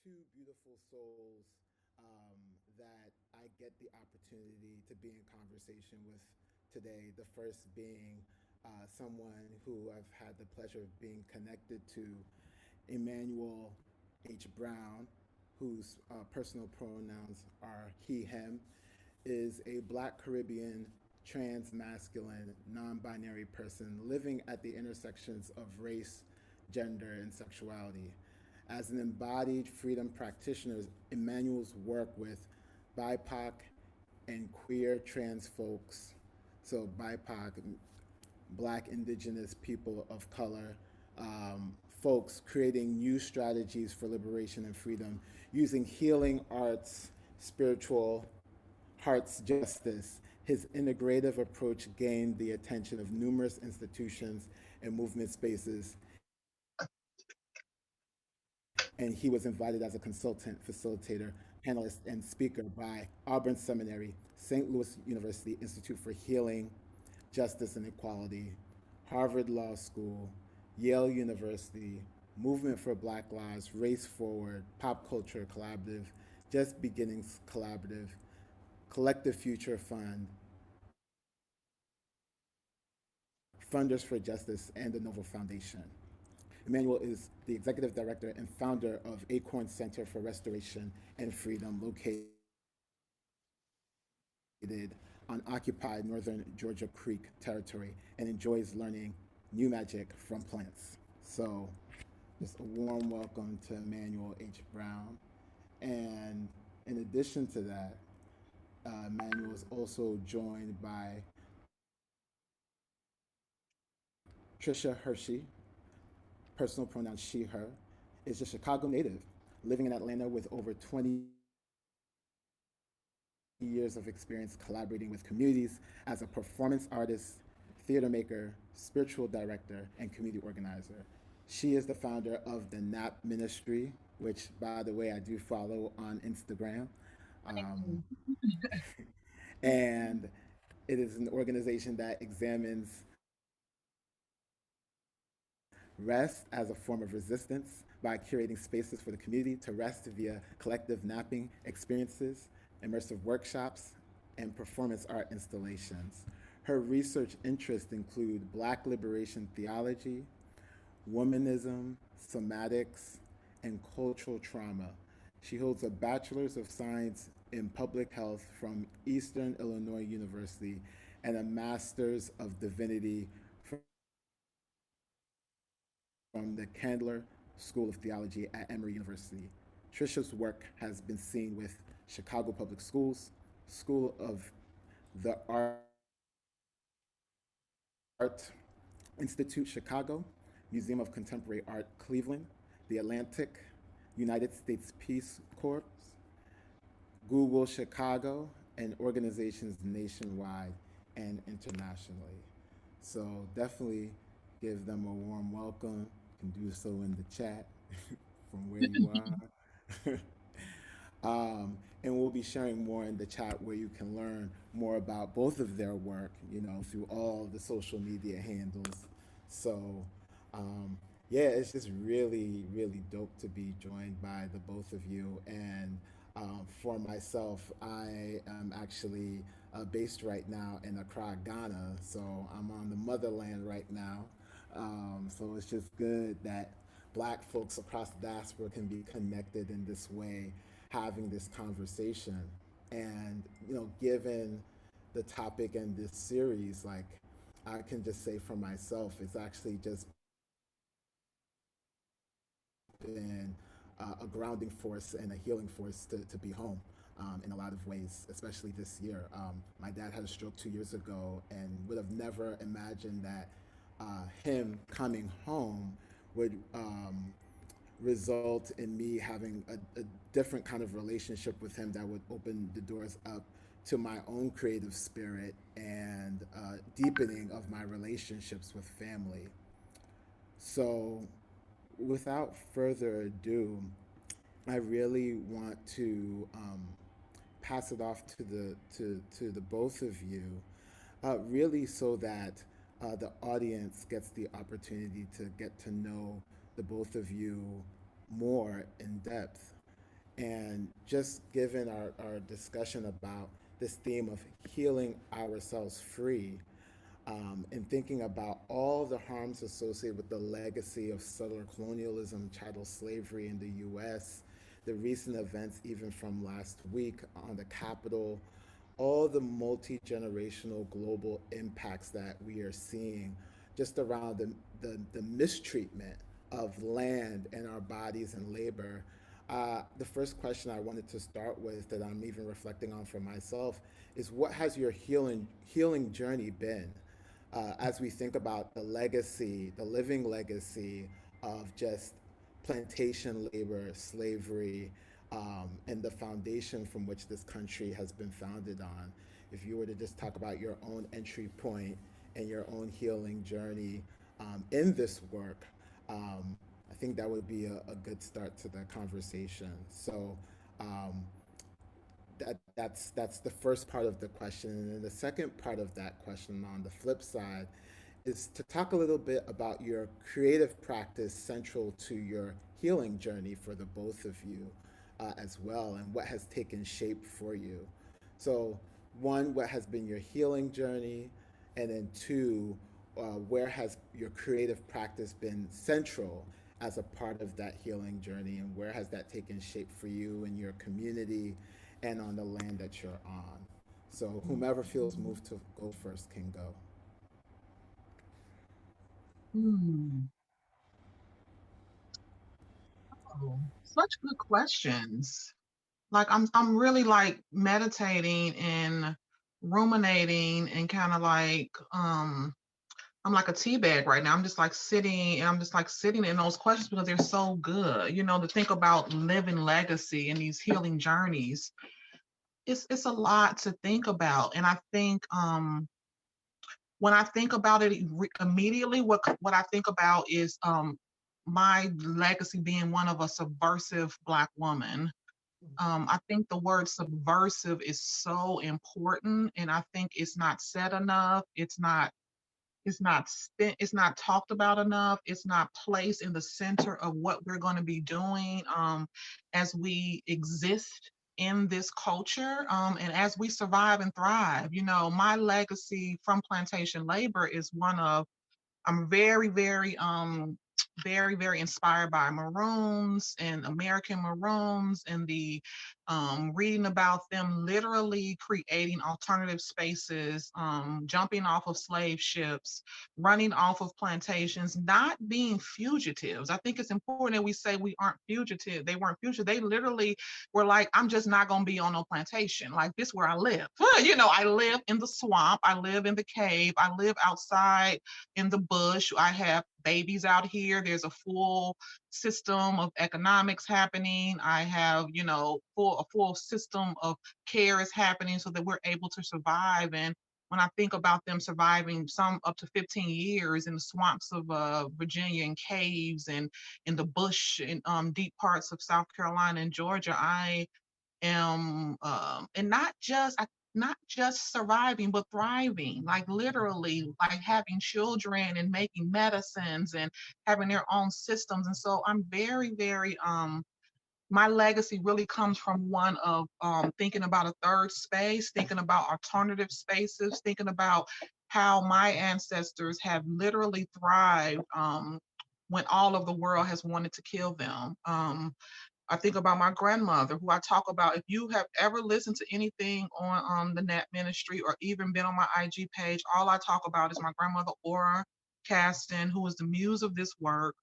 two beautiful souls that I get the opportunity to be in conversation with today. The first being someone who I've had the pleasure of being connected to, Emanuel H. Brown, whose personal pronouns are he, him, is a Black Caribbean trans masculine non binary person living at the intersections of race, gender, and sexuality. As an embodied freedom practitioner, Emmanuel's work with BIPOC and queer trans folks, so BIPOC, Black, Indigenous people of color, folks creating new strategies for liberation and freedom using healing arts, spiritual Hart's justice. His integrative approach gained the attention of numerous institutions and movement spaces, and he was invited as a consultant, facilitator, panelist, and speaker by Auburn Seminary, St. Louis University Institute for Healing, Justice, and Equality, Harvard Law School, Yale University, Movement for Black Lives, Race Forward, Pop Culture Collaborative, Just Beginnings Collaborative, Collective Future Fund, Funders for Justice, and the Novo Foundation. Emmanuel is the executive director and founder of Acorn Center for Restoration and Freedom, located on occupied northern Georgia Creek territory, and enjoys learning new magic from plants. So, just a warm welcome to Emmanuel H. Brown. And in addition to that, Emmanuel is also joined by Tricia Hersey, personal pronoun she, her, is a Chicago native living in Atlanta with over 20 years of experience collaborating with communities as a performance artist, theater maker, spiritual director, and community organizer. She is the founder of the NAP Ministry, which, by the way, I do follow on Instagram. Um, and it is an organization that examines rest as a form of resistance by curating spaces for the community to rest via collective napping experiences, immersive workshops, and performance art installations. Her research interests include Black liberation theology, womanism, somatics, and cultural trauma. She holds a Bachelor's of Science in Public Health from Eastern Illinois University and a Master's of Divinity from the Candler School of Theology at Emory University. Tricia's work has been seen with Chicago Public Schools, School of the Art Institute Chicago, Museum of Contemporary Art Cleveland, the Atlantic, United States Peace Corps, Google Chicago, and organizations nationwide and internationally. So definitely give them a warm welcome. You can do so in the chat from where you are. And we'll be sharing more in the chat where you can learn more about both of their work, through all the social media handles. So, yeah, it's just really, really dope to be joined by the both of you. And for myself, I am actually based right now in Accra, Ghana. So I'm on the motherland right now. So it's just good that Black folks across the diaspora can be connected in this way, having this conversation. And, given the topic in this series, like, I can just say for myself, it's actually just been a grounding force and a healing force to be home in a lot of ways, especially this year. My dad had a stroke 2 years ago and would have never imagined that him coming home would result in me having a different kind of relationship with him that would open the doors up to my own creative spirit and deepening of my relationships with family. So, without further ado, I really want to pass it off to the both of you, really so that the audience gets the opportunity to get to know the both of you more in depth. And just given our discussion about this theme of healing ourselves free, and thinking about all the harms associated with the legacy of settler colonialism, chattel slavery in the US, the recent events, even from last week on the Capitol, all the multi generational global impacts that we are seeing just around the mistreatment of land and our bodies and labor. The first question I wanted to start with, that I'm even reflecting on for myself, is what has your healing journey been? As we think about the legacy, the living legacy of just plantation labor, slavery, and the foundation from which this country has been founded on. If you were to just talk about your own entry point and your own healing journey in this work, I think that would be a good start to the conversation. So, um, that's the first part of the question, and then the second part of that question, on the flip side, is to talk a little bit about your creative practice central to your healing journey for the both of you, as well, and what has taken shape for you. So, one, what has been your healing journey, and then two, where has your creative practice been central as a part of that healing journey, and where has that taken shape for you in your community and on the land that you're on? So, whomever feels moved to go first can go. Hmm. Oh, such good questions. Like I'm really like meditating and ruminating and kind of like I'm like a tea bag right now. I'm just like sitting and I'm just like sitting in those questions because they're so good. To think about living legacy and these healing journeys. It's a lot to think about. And I think when I think about it immediately, what I think about is my legacy being one of a subversive Black woman. I think the word subversive is so important, and I think it's not said enough. It's not talked about enough. It's not placed in the center of what we're going to be doing as we exist in this culture, and as we survive and thrive. My legacy from plantation labor is one of I'm very, very inspired by Maroons and American Maroons and the reading about them literally creating alternative spaces, jumping off of slave ships, running off of plantations, not being fugitives. I think it's important that we say we aren't fugitive. They weren't fugitive. They literally were like, I'm just not going to be on no plantation. Like, this where I live. I live in the swamp. I live in the cave. I live outside in the bush. I have babies out here. There's a full system of economics happening. I have, a full system of care is happening so that we're able to survive. And when I think about them surviving some up to 15 years in the swamps of Virginia and caves and in the bush in deep parts of South Carolina and Georgia, I am and not just surviving but thriving, like literally, like having children and making medicines and having their own systems. And so I'm very, very my legacy really comes from one of thinking about a third space, thinking about alternative spaces, thinking about how my ancestors have literally thrived when all of the world has wanted to kill them. I think about my grandmother, who I talk about. If you have ever listened to anything on the Net Ministry or even been on my IG page, all I talk about is my grandmother, Aura Caston, who was the muse of this work,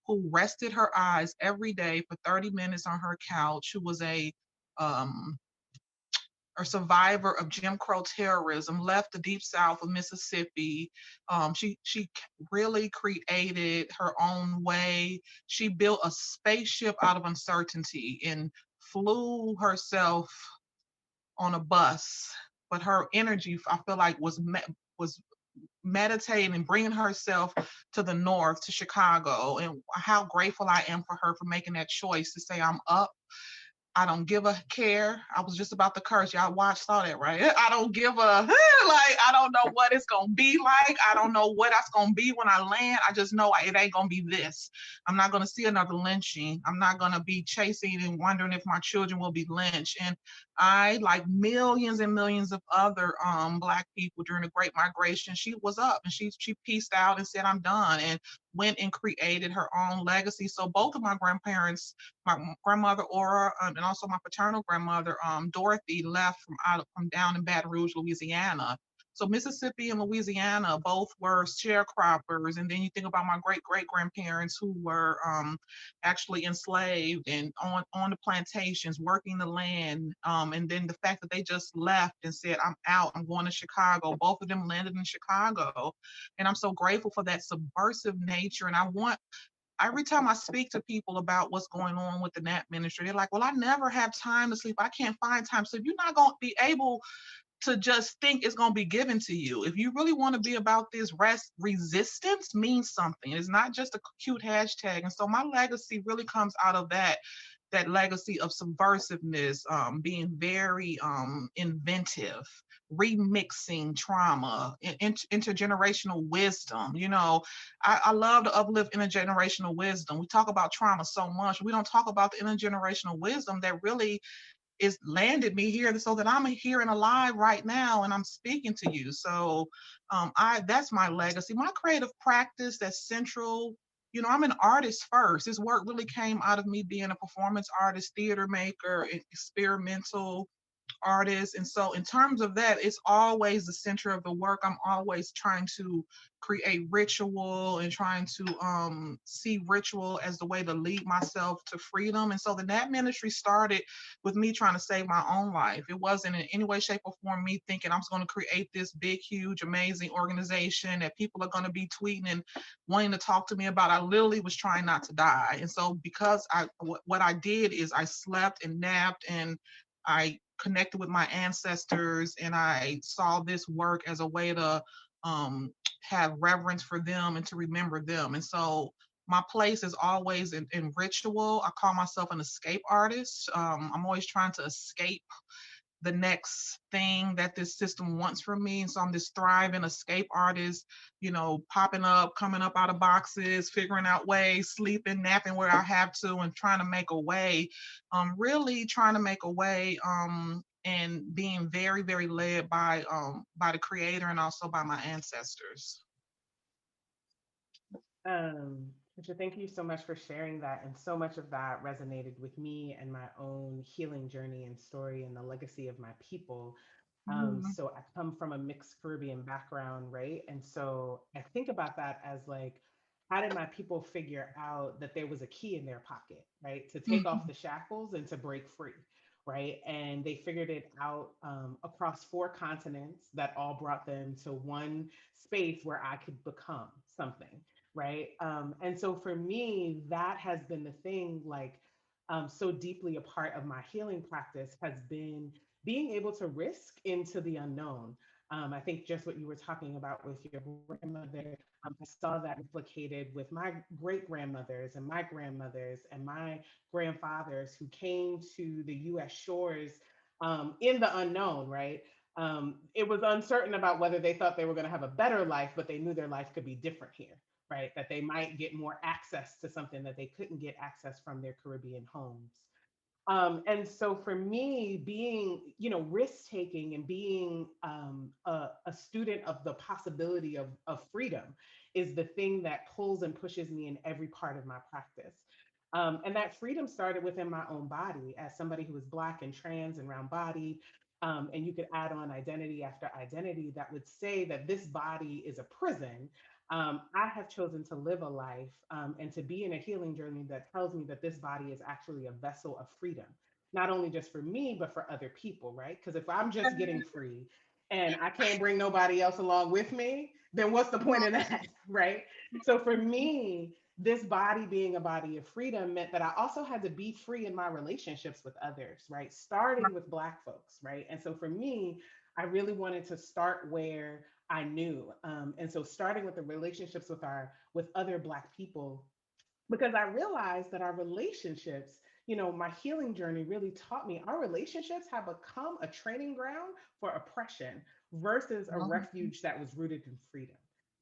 who rested her eyes every day for 30 minutes on her couch, who was um, a survivor of Jim Crow terrorism, left the deep south of Mississippi. She really created her own way. She built a spaceship out of uncertainty and flew herself on a bus. But her energy, I feel like, was meditating and bringing herself to the north, to Chicago. And how grateful I am for her for making that choice to say, I'm up I don't give a care. I was just about to curse. Y'all saw that, right? I don't give a, like, I don't know what it's going to be like. I don't know what that's going to be when I land. I just know it ain't going to be this. I'm not going to see another lynching. I'm not going to be chasing and wondering if my children will be lynched. And I, like millions and millions of other Black people during the Great Migration, she was up and she pieced out and said, I'm done, and went and created her own legacy. So both of my grandparents, my grandmother Aura, and also my paternal grandmother Dorothy, left from down in Baton Rouge, Louisiana. So Mississippi and Louisiana both were sharecroppers, and then you think about my great great grandparents who were actually enslaved and on the plantations working the land, and then the fact that they just left and said, I'm out, I'm going to Chicago. Both of them landed in Chicago, and I'm so grateful for that subversive nature. And I want, every time I speak to people about what's going on with the NAP ministry, they're like, well, I never have time to sleep. I can't find time. So if you're not going to be able to just think it's going to be given to you, if you really want to be about this, resistance means something. It's not just a cute hashtag. And so my legacy really comes out of that legacy of subversiveness, being very inventive, remixing trauma, intergenerational wisdom. You know, I love to uplift intergenerational wisdom. We talk about trauma so much. We don't talk about the intergenerational wisdom that really is landed me here so that I'm here and alive right now and I'm speaking to you. So I that's my legacy. My creative practice that's central. You know, I'm an artist first. This work really came out of me being a performance artist, theater maker, experimental artist. And so in terms of that, it's always the center of the work. I'm always trying to create ritual and trying to see ritual as the way to lead myself to freedom. And so the NAP ministry started with me trying to save my own life. It wasn't in any way, shape, or form me thinking I'm going to create this big, huge, amazing organization that people are going to be tweeting and wanting to talk to me about. I literally was trying not to die. And so because what I did is I slept and napped and I connected with my ancestors, and I saw this work as a way to have reverence for them and to remember them. And so my place is always in ritual. I call myself an escape artist. I'm always trying to escape the next thing that this system wants from me. And so I'm this thriving escape artist, you know, popping up, coming up out of boxes, figuring out ways, sleeping, napping where I have to, and trying to make a way, really trying to make a way, and being very, very led by the creator and also by my ancestors. Tricia, thank you so much for sharing that. And so much of that resonated with me and my own healing journey and story and the legacy of my people. Mm, So I come from a mixed Caribbean background, right? And so I think about that as like, how did my people figure out that there was a key in their pocket, right? To take off mm, the shackles and to break free, right? And they figured it out across 4 continents that all brought them to one space where I could become something, right? And so for me, that has been the thing, like, so deeply a part of my healing practice has been being able to risk into the unknown. I think just what you were talking about with your grandmother, I saw that replicated with my great grandmothers and my grandmothers and my grandfathers who came to the US shores in the unknown, right? It was uncertain about whether they thought they were going to have a better life, but they knew their life could be different here, right? That they might get more access to something that they couldn't get access from their Caribbean homes. And so for me, being, risk taking and being a student of the possibility of freedom is the thing that pulls and pushes me in every part of my practice. And that freedom started within my own body as somebody who was Black and trans and round bodied. And you could add on identity after identity that would say that this body is a prison. I have chosen to live a life and to be in a healing journey that tells me that this body is actually a vessel of freedom, not only just for me, but for other people, right? Because if I'm just getting free and I can't bring nobody else along with me, then what's the point of that, right? So for me, this body being a body of freedom meant that I also had to be free in my relationships with others, right? Starting with Black folks, right? And so for me, I really wanted to start where I knew. And so starting with the relationships with other Black people, because I realized that our relationships my healing journey really taught me our relationships have become a training ground for oppression versus a Mhm, refuge that was rooted in freedom.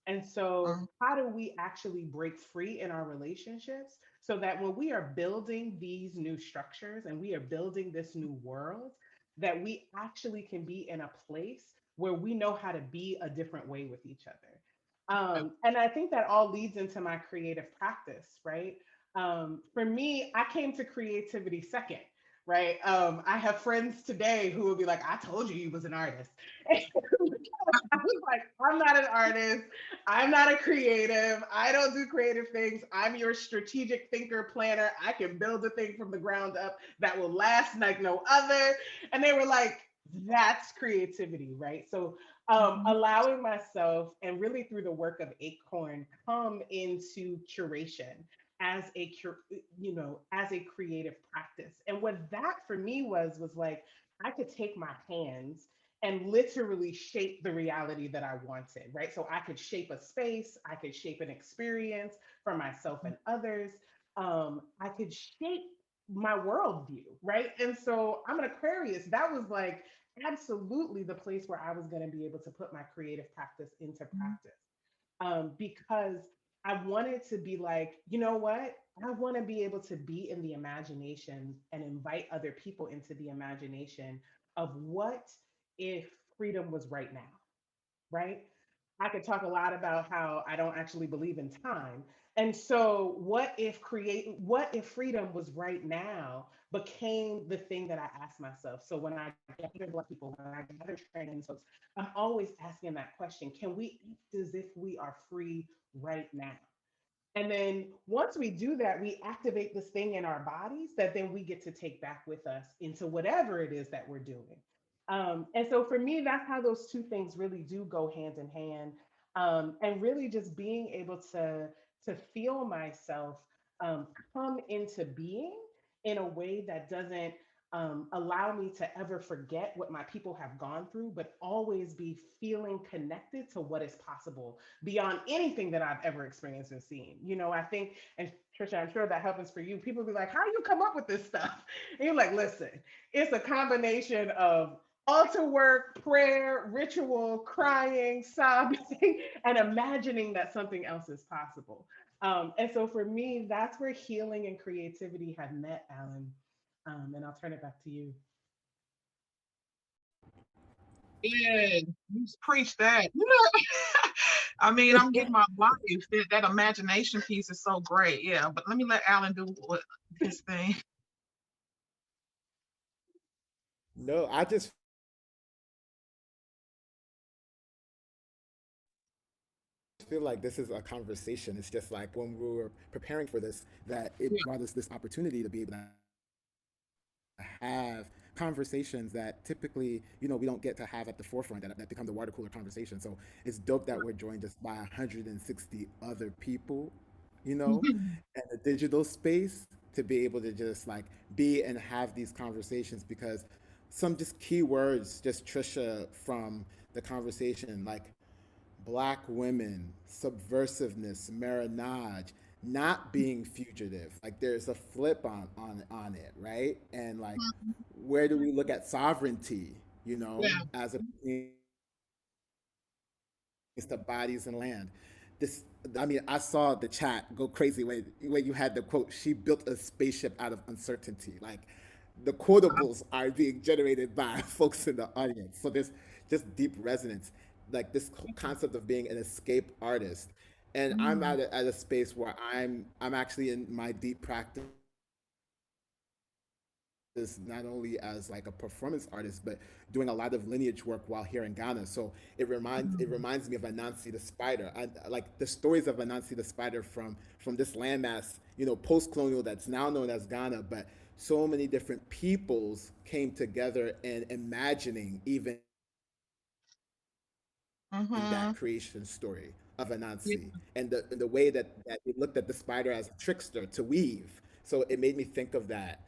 And so, mhm, how do we actually break free in our relationships so that when we are building these new structures and we are building this new world, that we actually can be in a place where we know how to be a different way with each other? And I think that all leads into my creative practice, right? For me, I came to creativity second, right? I have friends today who will be like, I told you you was an artist. I was like, I'm not an artist. I'm not a creative. I don't do creative things. I'm your strategic thinker planner. I can build a thing from the ground up that will last like no other. And they were like, that's creativity, right? So mhm, allowing myself and really through the work of Acorn come into curation as as a creative practice. And what that for me was like I could take my hands and literally shape the reality that I wanted, right? So I could shape a space, I could shape an experience for myself and others. I could shape my worldview, right? And so I'm an Aquarius. That was like absolutely the place where I was going to be able to put my creative practice into mhm, practice. Because I wanted to be like, you know what? I want to be able to be in the imagination and invite other people into the imagination of what if freedom was right now, right? I could talk a lot about how I don't actually believe in time. And so what if freedom was right now became the thing that I asked myself. So when I gather Black people, when I gather trans folks, I'm always asking that question, can we act as if we are free right now? And then once we do that, we activate this thing in our bodies that then we get to take back with us into whatever it is that we're doing. And so for me, that's how those two things really do go hand in hand. And really just being able to feel myself come into being in a way that doesn't allow me to ever forget what my people have gone through, but always be feeling connected to what is possible beyond anything that I've ever experienced and seen. I think, and Tricia, I'm sure that happens for you. People be like, how do you come up with this stuff? And you're like, listen, it's a combination of altar work, prayer, ritual, crying, sobbing, and imagining that something else is possible. And so for me, that's where healing and creativity have met, Alan. And I'll turn it back to you. yeah, you preach that. I mean, I'm getting my life. That imagination piece is so great. Yeah, but let me let Alan do what his thing. No, I just feel like this is a conversation. It's just like when we were preparing for this, that it Yeah. brought us this opportunity to be able to have conversations that typically, we don't get to have at the forefront that become the water cooler conversation. So it's dope that we're joined just by 160 other people, in the digital space to be able to just like be and have these conversations because some just key words, just Trisha from the conversation, like black women, subversiveness, marriage, not being fugitive. Like there's a flip on it, right? And like where do we look at sovereignty, Yeah. as it pertains to bodies and land? This I mean, I saw the chat go crazy when you had the quote, she built a spaceship out of uncertainty. Like the quotables are being generated by folks in the audience. So there's just deep resonance, like this concept of being an escape artist. And I'm Mhm. at a space where I'm actually in my deep practice not only as like a performance artist, but doing a lot of lineage work while here in Ghana. So Mhm. reminds me of Anansi the spider. Like the stories of Anansi the spider from this landmass, post colonial that's now known as Ghana, but so many different peoples came together in imagining even that Mhm. creation story of Yeah. Anansi and the way that he looked at the spider as a trickster to weave. So it made me think of that,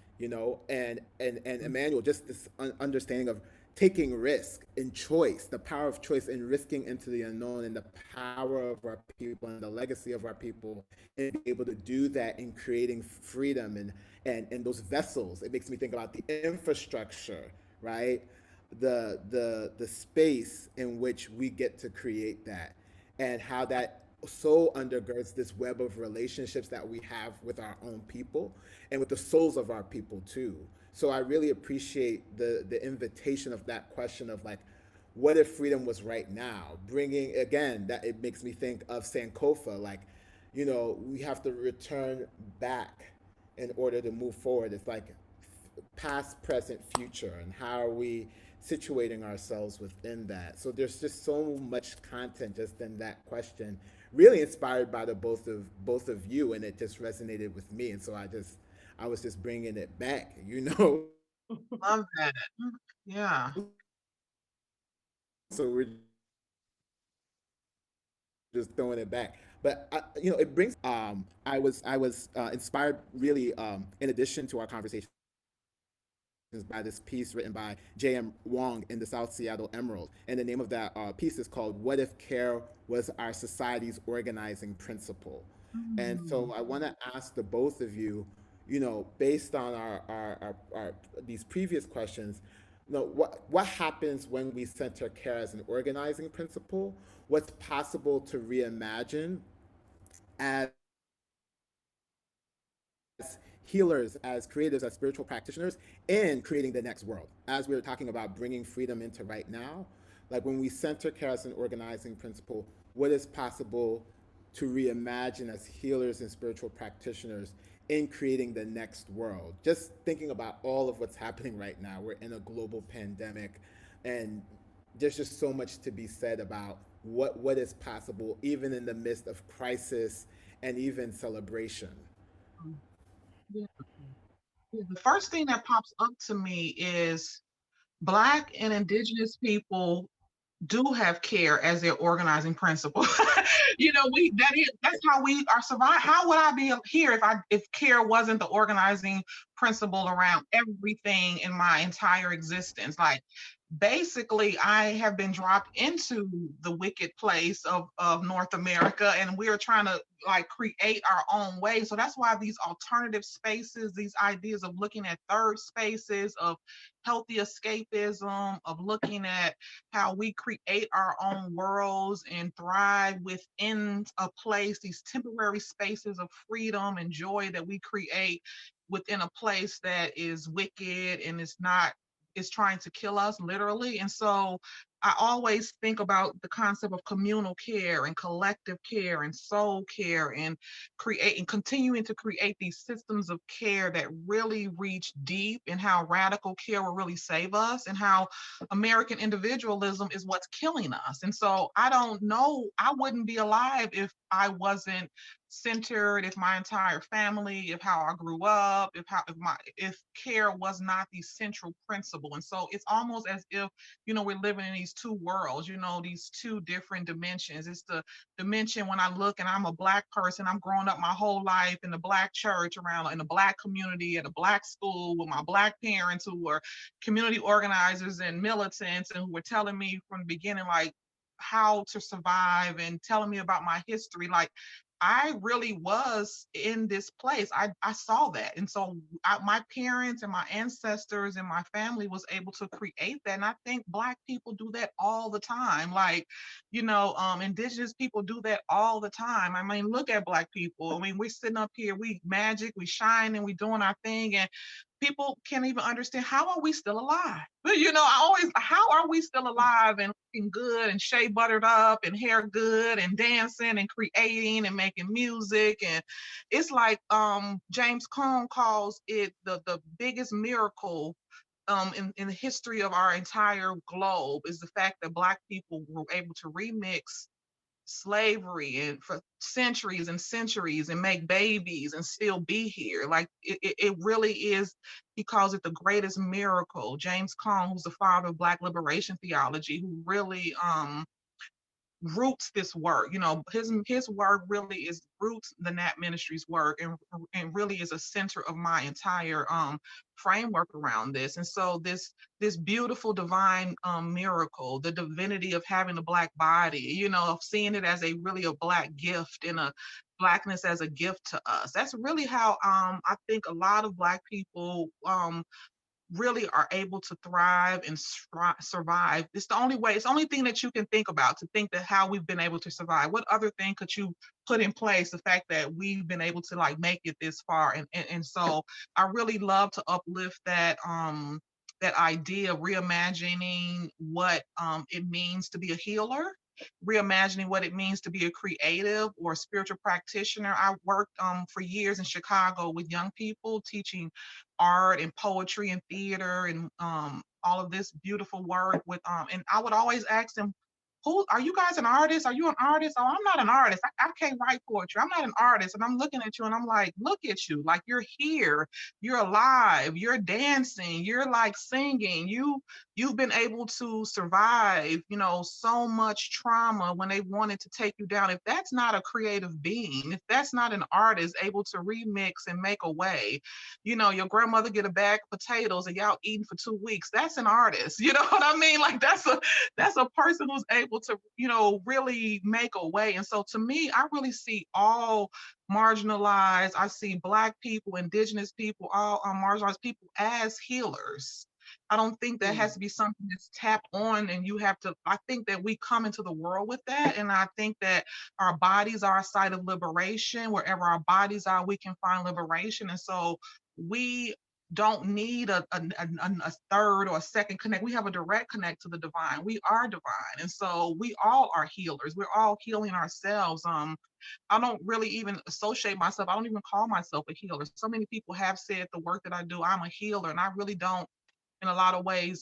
and Emmanuel, just this understanding of taking risk and choice, the power of choice and risking into the unknown, and the power of our people and the legacy of our people, and be able to do that in creating freedom and those vessels. It makes me think about the infrastructure, right? The space in which we get to create that, and how that so undergirds this web of relationships that we have with our own people and with the souls of our people too. So I really appreciate the invitation of that question of like, what if freedom was right now? Bringing again, that it makes me think of Sankofa, like, we have to return back in order to move forward. It's like past, present, future, and how are we situating ourselves within that. So there's just so much content just in that question, really inspired by the both of you, and it just resonated with me. And so I was just bringing it back, Love that. Yeah. So we're just throwing it back. But it brings. I was inspired really, in addition to our conversation, by this piece written by J.M. Wong in the South Seattle Emerald. And the name of that piece is called "What If Care Was Our Society's Organizing Principle?" And Mm. so I want to ask the both of you, based on our these previous questions, what happens when we center care as an organizing principle? What's possible to reimagine as healers, as creatives, as spiritual practitioners, in creating the next world? As we were talking about bringing freedom into right now, like when we center care as an organizing principle, what is possible to reimagine as healers and spiritual practitioners in creating the next world? Just thinking about all of what's happening right now. We're in a global pandemic, and there's just so much to be said about what is possible, even in the midst of crisis and even celebration. Yeah. Yeah. The first thing that pops up to me is Black and Indigenous people do have care as their organizing principle. That's how we are survive. How would I be here if care wasn't the organizing principle around everything in my entire existence? Like, basically, I have been dropped into the wicked place of North America, and we're trying to like create our own way. So that's why these alternative spaces, these ideas of looking at third spaces, of healthy escapism, of looking at how we create our own worlds and thrive within a place, these temporary spaces of freedom and joy that we create within a place that is wicked and is trying to kill us literally. And so I always think about the concept of communal care and collective care and soul care, and continuing to create these systems of care that really reach deep, and how radical care will really save us, and how American individualism is what's killing us. And so I don't know, I wouldn't be alive if I wasn't centered, if my entire family, if how I grew up, if care was not the central principle. And so it's almost as if, we're living in these two worlds, these two different dimensions. It's the dimension when I look and I'm a Black person, I'm growing up my whole life in the Black church, around in the Black community, at a Black school, with my Black parents who were community organizers and militants, and who were telling me from the beginning, like, how to survive, and telling me about my history. Like, I really was in this place. I saw that. And so my parents and my ancestors and my family was able to create that. And I think Black people do that all the time. Like, Indigenous people do that all the time. I mean, look at Black people. I mean, we're sitting up here, we magic, we shine, and we doing our thing. And people can't even understand, how are we still alive? But how are we still alive and looking good and shea buttered up and hair good and dancing and creating and making music? And it's like James Cone calls it the biggest miracle in the history of our entire globe, is the fact that Black people were able to remix slavery and for centuries and centuries, and make babies and still be here. Like, it really is. He calls it the greatest miracle. James Cone, who's the father of Black liberation theology, who really roots this work. His work really is roots the Nat Ministries work, and really is a center of my entire framework around this. And so this beautiful divine miracle, the divinity of having a Black body, of seeing it as a really a Black gift, and a Blackness as a gift to us. That's really how I think a lot of Black people really are able to thrive and survive. It's the only way, it's the only thing that you can think about, to think that how we've been able to survive. What other thing could you put in place? The fact that we've been able to like make it this far. And so I really love to uplift that idea of reimagining what it means to be a healer, reimagining what it means to be a creative or a spiritual practitioner. I worked for years in Chicago with young people, teaching art and poetry and theater, and all of this beautiful work with and I would always ask them, who are you guys, an artist? Are you an artist? Oh, I'm not an artist. I can't write poetry. I'm not an artist. And I'm looking at you and I'm like, look at you, like you're here, you're alive, you're dancing, you're like singing, you've been able to survive, so much trauma when they wanted to take you down. If that's not a creative being, if that's not an artist able to remix and make a way, your grandmother get a bag of potatoes and y'all eating for 2 weeks, that's an artist. You know what I mean? Like that's a person who's able to, really make a way. And so to me, I really see all marginalized, I see Black people, Indigenous people, all marginalized people as healers. I don't think that has to be something that's tapped on and you have to, I think that we come into the world with that. And I think that our bodies are a site of liberation. Wherever our bodies are, we can find liberation. And so we don't need a third or a second connect. We have a direct connect to the divine. We are divine. And so we all are healers. We're all healing ourselves. I don't really even associate myself. I don't even call myself a healer. So many people have said the work that I do, I'm a healer. And I really don't, in a lot of ways,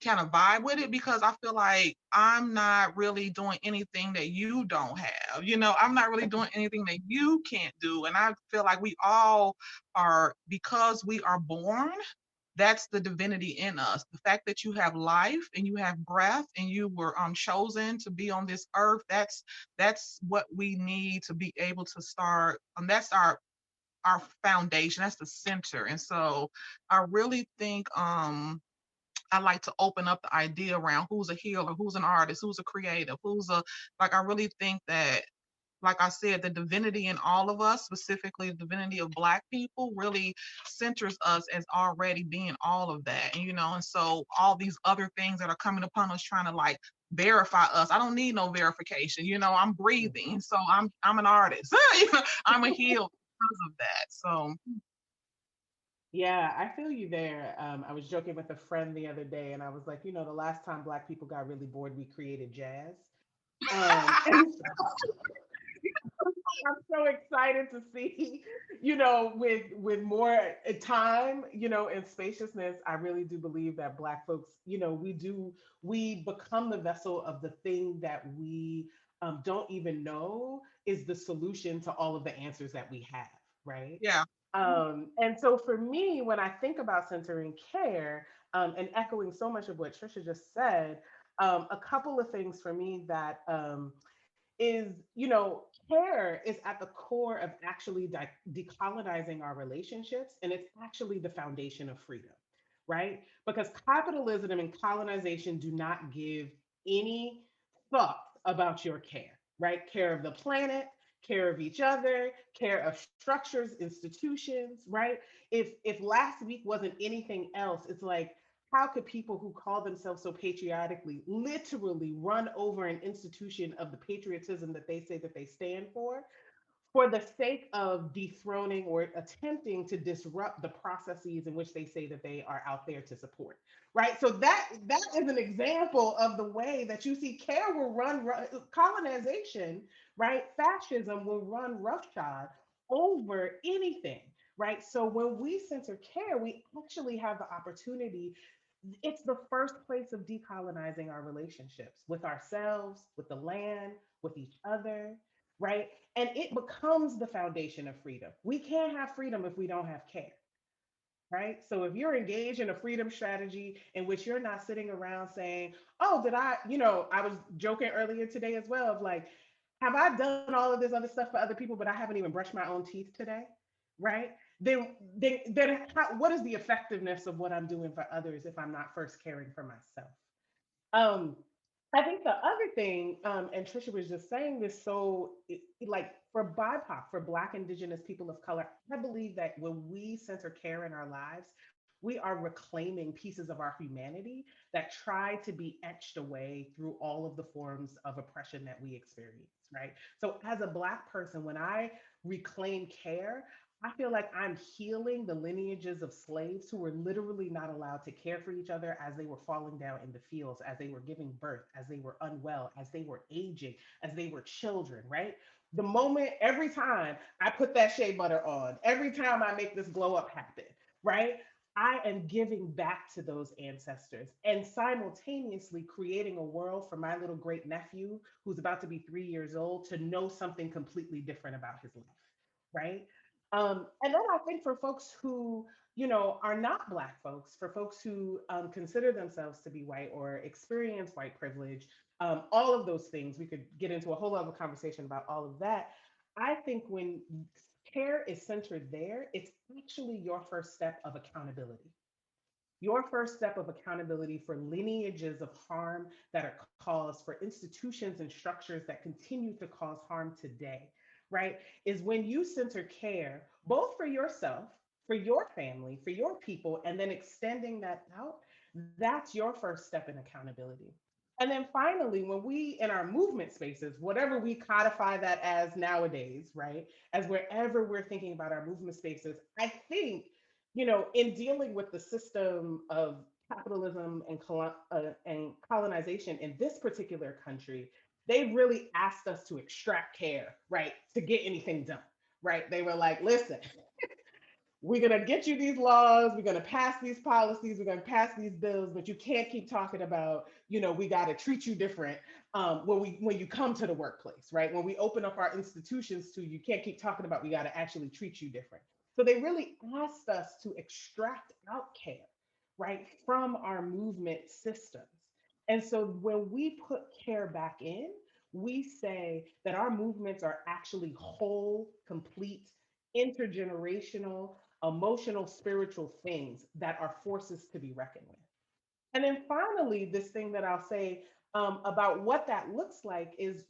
kind of vibe with it, because I feel like I'm not really doing anything that you don't have. I'm not really doing anything that you can't do. And I feel like we all are, because we are born, that's the divinity in us. The fact that you have life and you have breath and you were chosen to be on this earth, that's what we need to be able to start. That's our foundation. That's the center. And so I really think I like to open up the idea around who's a healer, who's an artist, who's a creative, like, I really think that, like I said, the divinity in all of us, specifically the divinity of Black people, really centers us as already being all of that. And so all these other things that are coming upon us trying to like verify us, I don't need no verification. I'm breathing. So I'm an artist. I'm a healer because of that. So Yeah, I feel you there. I was joking with a friend the other day, and I was like, the last time Black people got really bored, we created jazz. And I'm so excited to see, with more time, and spaciousness. I really do believe that Black folks, we become the vessel of the thing that we don't even know is the solution to all of the answers that we have, right? yeah. And so for me, when I think about centering care, and echoing so much of what Tricia just said, a couple of things for me that is, care is at the core of actually decolonizing our relationships, and it's actually the foundation of freedom, right? Because capitalism and colonization do not give any thought about your care, right? Care of the planet, care of each other, care of structures, institutions, right? If last week wasn't anything else, it's like, how could people who call themselves so patriotically literally run over an institution of the patriotism that they say that they stand for the sake of dethroning or attempting to disrupt the processes in which they say that they are out there to support, right? So that is an example of the way that you see care will run colonization, right? Fascism will run roughshod over anything, right? So when we center care, we actually have the opportunity. It's the first place of decolonizing our relationships with ourselves, with the land, with each other, right? And it becomes the foundation of freedom. We can't have freedom if we don't have care. right? So if you're engaged in a freedom strategy in which you're not sitting around saying, oh, did I, I was joking earlier today as well of like, have I done all of this other stuff for other people, but I haven't even brushed my own teeth today, right? Then what is the effectiveness of what I'm doing for others if I'm not first caring for myself? Um, I think the other thing, and Trisha was just saying this, so like for BIPOC, for Black, Indigenous, people of color, I believe that when we center care in our lives, we are reclaiming pieces of our humanity that try to be etched away through all of the forms of oppression that we experience, right? So as a Black person, when I reclaim care, I feel like I'm healing the lineages of slaves who were literally not allowed to care for each other as they were falling down in the fields, as they were giving birth, as they were unwell, as they were aging, as they were children, right? The moment, every time I put that shea butter on, every time I make this glow up happen, right? I am giving back to those ancestors and simultaneously creating a world for my little great nephew who's about to be 3 years old to know something completely different about his life, right? And then I think for folks who, are not Black folks, for folks who consider themselves to be white or experience white privilege, all of those things, we could get into a whole other conversation about all of that. I think when care is centered there, it's actually your first step of accountability, your first step of accountability for lineages of harm that are caused, for institutions and structures that continue to cause harm today, right? Is when you center care, both for yourself, for your family, for your people, and then extending that out, that's your first step in accountability. And then finally, when we in our movement spaces, whatever we codify that as nowadays, right? As wherever we're thinking about our movement spaces, I think in dealing with the system of capitalism and colonization in this particular country, they really asked us to extract care, right, to get anything done, right? They were like, listen, we're going to get you these laws, we're going to pass these policies, we're going to pass these bills, but you can't keep talking about, we got to treat you different when you come to the workplace, right? When we open up our institutions to you, can't keep talking about we got to actually treat you different. So they really asked us to extract out care, right, from our movement systems. And so when we put care back in, we say that our movements are actually whole, complete, intergenerational, emotional, spiritual things that are forces to be reckoned with. And then finally, this thing that I'll say about what that looks like is,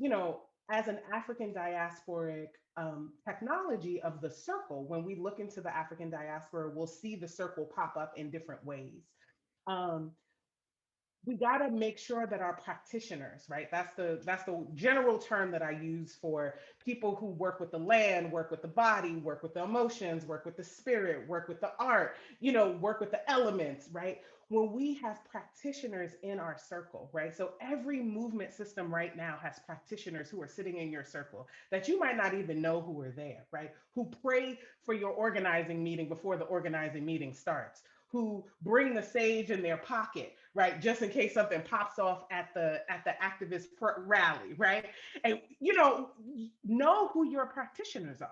as an African diasporic technology of the circle, when we look into the African diaspora, we'll see the circle pop up in different ways. Um, we got to make sure that our practitioners, right, that's the general term that I use for people who work with the land, work with the body, work with the emotions, work with the spirit, work with the art, work with the elements, right? When we have practitioners in our circle, right? So every movement system right now has practitioners who are sitting in your circle that you might not even know who are there, right? Who pray for your organizing meeting before the organizing meeting starts, who bring the sage in their pocket, right, just in case something pops off at the activist rally, right? And know who your practitioners are,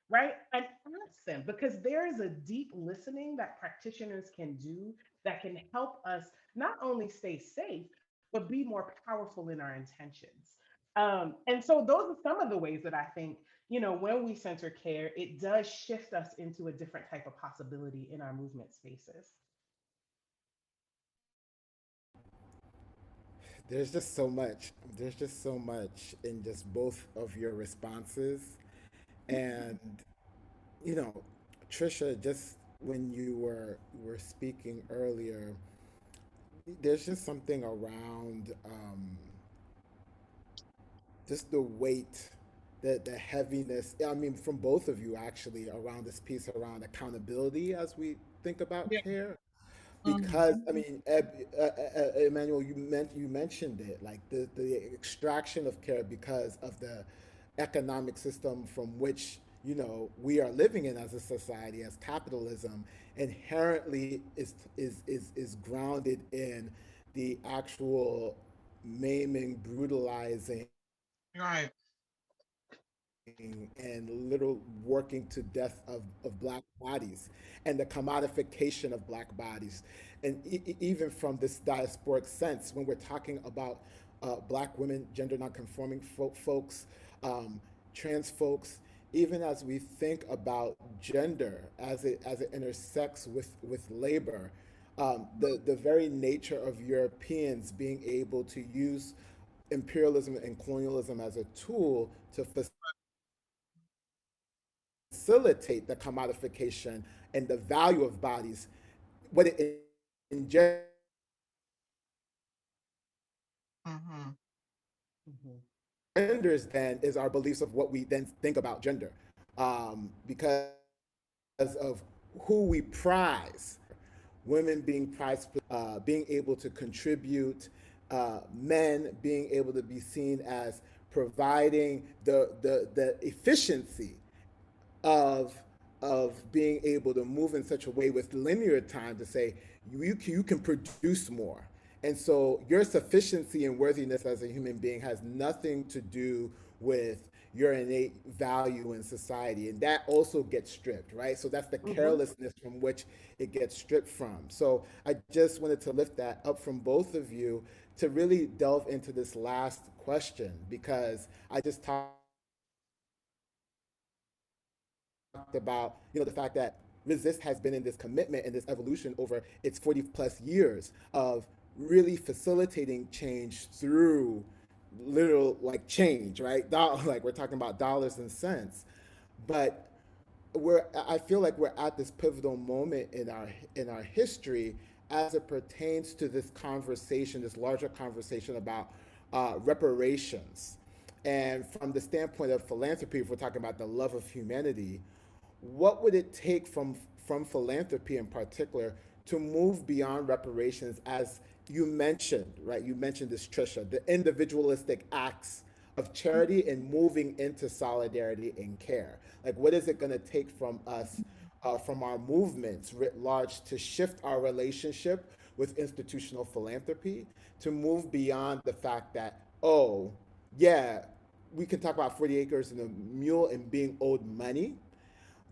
right? And ask them, because there is a deep listening that practitioners can do that can help us not only stay safe but be more powerful in our intentions. And so those are some of the ways that I think, when we center care, it does shift us into a different type of possibility in our movement spaces. There's just so much in just both of your responses. And, you know, Trisha, just when you were speaking earlier, there's just something around just the weight, the heaviness. I mean, from both of you actually, around this piece around accountability as we think about Yeah. care. Because Mhm. I mean, Emmanuel, you mentioned it, like the extraction of care because of the economic system from which we are living in as a society, as capitalism inherently is grounded in the actual maiming, brutalizing, Right. and literal working to death of black bodies and the commodification of black bodies. And even from this diasporic sense, when we're talking about black women, gender nonconforming folks, trans folks, even as we think about gender as it intersects with labor, the very nature of Europeans being able to use imperialism and colonialism as a tool to facilitate the commodification and the value of bodies, what it Mhm. Mhm. engenders then is our beliefs of what we then think about gender, because of who we prize. Women being prized, being able to contribute, men being able to be seen as providing the efficiency of being able to move in such a way with linear time to say you can produce more. And so your sufficiency and worthiness as a human being has nothing to do with your innate value in society, and that also gets stripped, right? So that's the Mhm. carelessness from which it gets stripped from. So I just wanted to lift that up from both of you to really delve into this last question, because I just talked about, the fact that resist has been in this commitment and this evolution over its 40 plus years of really facilitating change through literal like change, right? Like we're talking about dollars and cents. But I feel like we're at this pivotal moment in our history as it pertains to this conversation, this larger conversation about reparations. And from the standpoint of philanthropy, if we're talking about the love of humanity, what would it take from philanthropy in particular to move beyond reparations, as you mentioned, right? You mentioned this, Tricia, the individualistic acts of charity and moving into solidarity and care. Like, what is it going to take from us, from our movements writ large, to shift our relationship with institutional philanthropy, to move beyond the fact that, oh, yeah, we can talk about 40 acres and a mule and being owed money,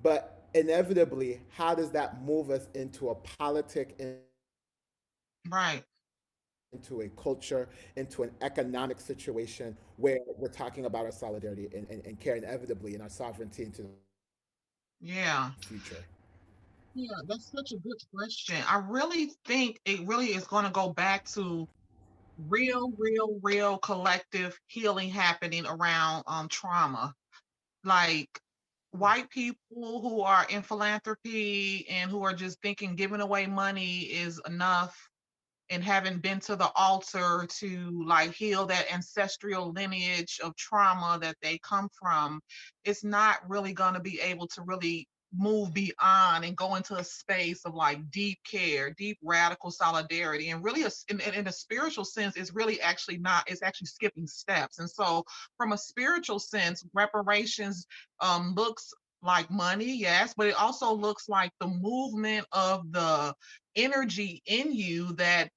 but inevitably, how does that move us into a politic, Right. into a culture, into an economic situation where we're talking about our solidarity and care inevitably and our sovereignty into the Yeah. future? Yeah, that's such a good question. I really think it really is going to go back to real collective healing happening around trauma. Like white people who are in philanthropy and who are just thinking giving away money is enough, and haven't been to the altar to like heal that ancestral lineage of trauma that they come from, it's not really going to be able to really move beyond and go into a space of like deep care, deep radical solidarity, and really in a spiritual sense, it's really actually not, it's actually skipping steps. And so from a spiritual sense, reparations looks like money, yes, but it also looks like the movement of the energy in you that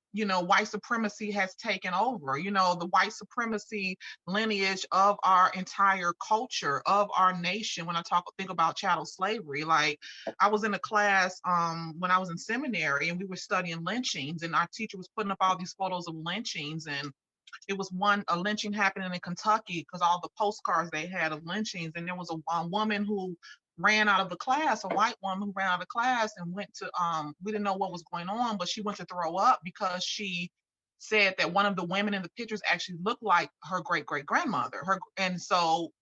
white supremacy has taken over, the white supremacy lineage of our entire culture, of our nation. When I think about chattel slavery, like I was in a class when I was in seminary, and we were studying lynchings, and our teacher was putting up all these photos of lynchings. And it was a lynching happening in Kentucky, because all the postcards they had of lynchings, and there was a woman who ran out of the class, a white woman who ran out of the class and went to we didn't know what was going on, but she went to throw up because she said that one of the women in the pictures actually looked like her great grandmother. And so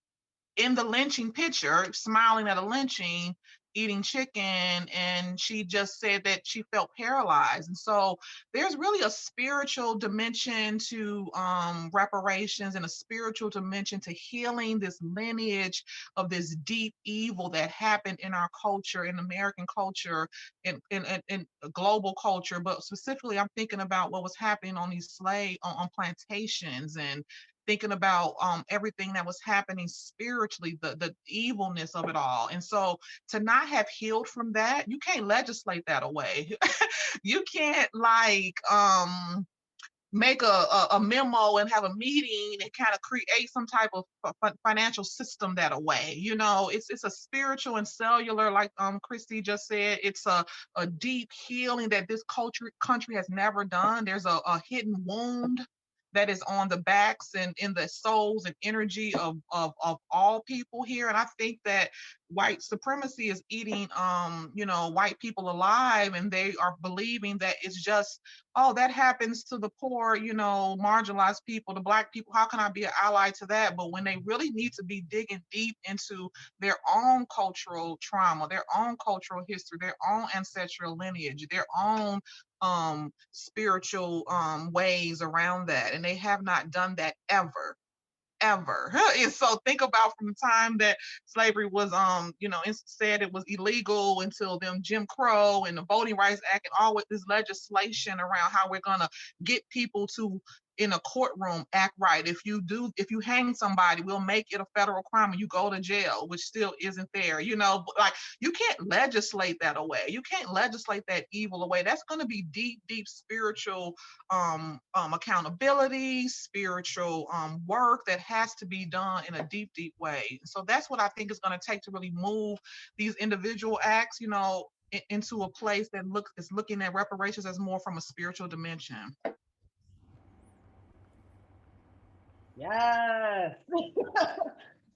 in the lynching picture, smiling at a lynching, eating chicken, and she just said that she felt paralyzed. And so there's really a spiritual dimension to reparations, and a spiritual dimension to healing this lineage of this deep evil that happened in our culture, in American culture, in global culture. But specifically, I'm thinking about what was happening on these on plantations, and thinking about everything that was happening spiritually, the evilness of it all. And so to not have healed from that, you can't legislate that away. You can't like make a memo and have a meeting and kind of create some type of financial system that way. You know, it's a spiritual and cellular, like Christy just said. It's a deep healing that this country has never done. There's a hidden wound that is on the backs and in the souls and energy of all people here. And I think that white supremacy is eating white people alive, and they are believing that it's just, oh, that happens to the poor, marginalized people, the Black people. How can I be an ally to that? But when they really need to be digging deep into their own cultural trauma, their own cultural history, their own ancestral lineage, their own spiritual ways around that. And they have not done that ever. And so think about from the time that slavery was said it was illegal until them Jim Crow and the Voting Rights Act and all with this legislation around how we're gonna get people to in a courtroom act right. If you hang somebody, we'll make it a federal crime and you go to jail, which still isn't there. But like, you can't legislate that away. You can't legislate that evil away. That's going to be deep spiritual accountability, spiritual work that has to be done in a deep way. So that's what I think is going to take to really move these individual acts, into a place that is looking at reparations as more from a spiritual dimension. Yes.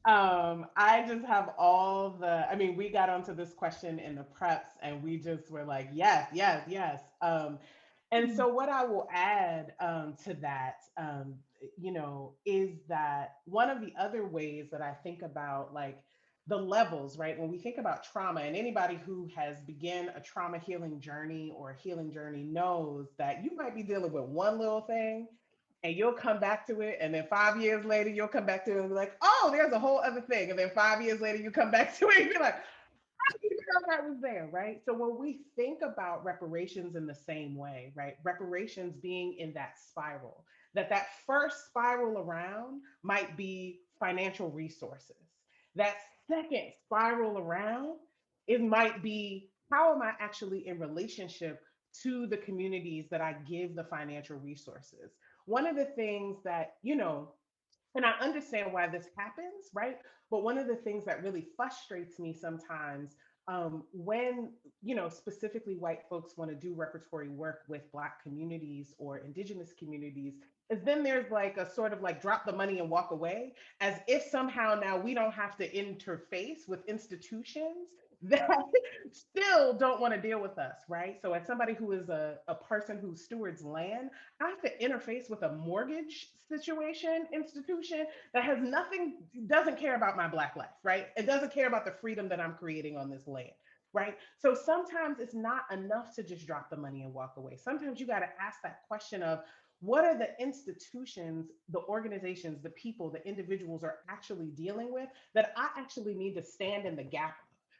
I just have I mean, we got onto this question in the preps and we just were like, yes, yes, yes. And so what I will add to that, is that one of the other ways that I think about like the levels, right? When we think about trauma, and anybody who has begun a trauma healing journey or a healing journey knows that you might be dealing with one little thing and you'll come back to it. And then 5 years later, you'll come back to it and be like, oh, there's a whole other thing. And then 5 years later, you come back to it and be like, I didn't even know that was there, right? So when we think about reparations in the same way, right? Reparations being in that spiral, that first spiral around might be financial resources. That second spiral around, it might be how am I actually in relationship to the communities that I give the financial resources. One of the things that, and I understand why this happens, right? But one of the things that really frustrates me sometimes when, specifically white folks want to do repertory work with Black communities or Indigenous communities, is then there's like a sort of like drop the money and walk away, as if somehow now we don't have to interface with institutions that still don't want to deal with us, right? So, as somebody who is a person who stewards land, I have to interface with a mortgage situation institution that has nothing, doesn't care about my Black life, right? It doesn't care about the freedom that I'm creating on this land, right? So sometimes it's not enough to just drop the money and walk away. Sometimes you got to ask that question of what are the institutions, the organizations, the people, the individuals are actually dealing with that I actually need to stand in the gap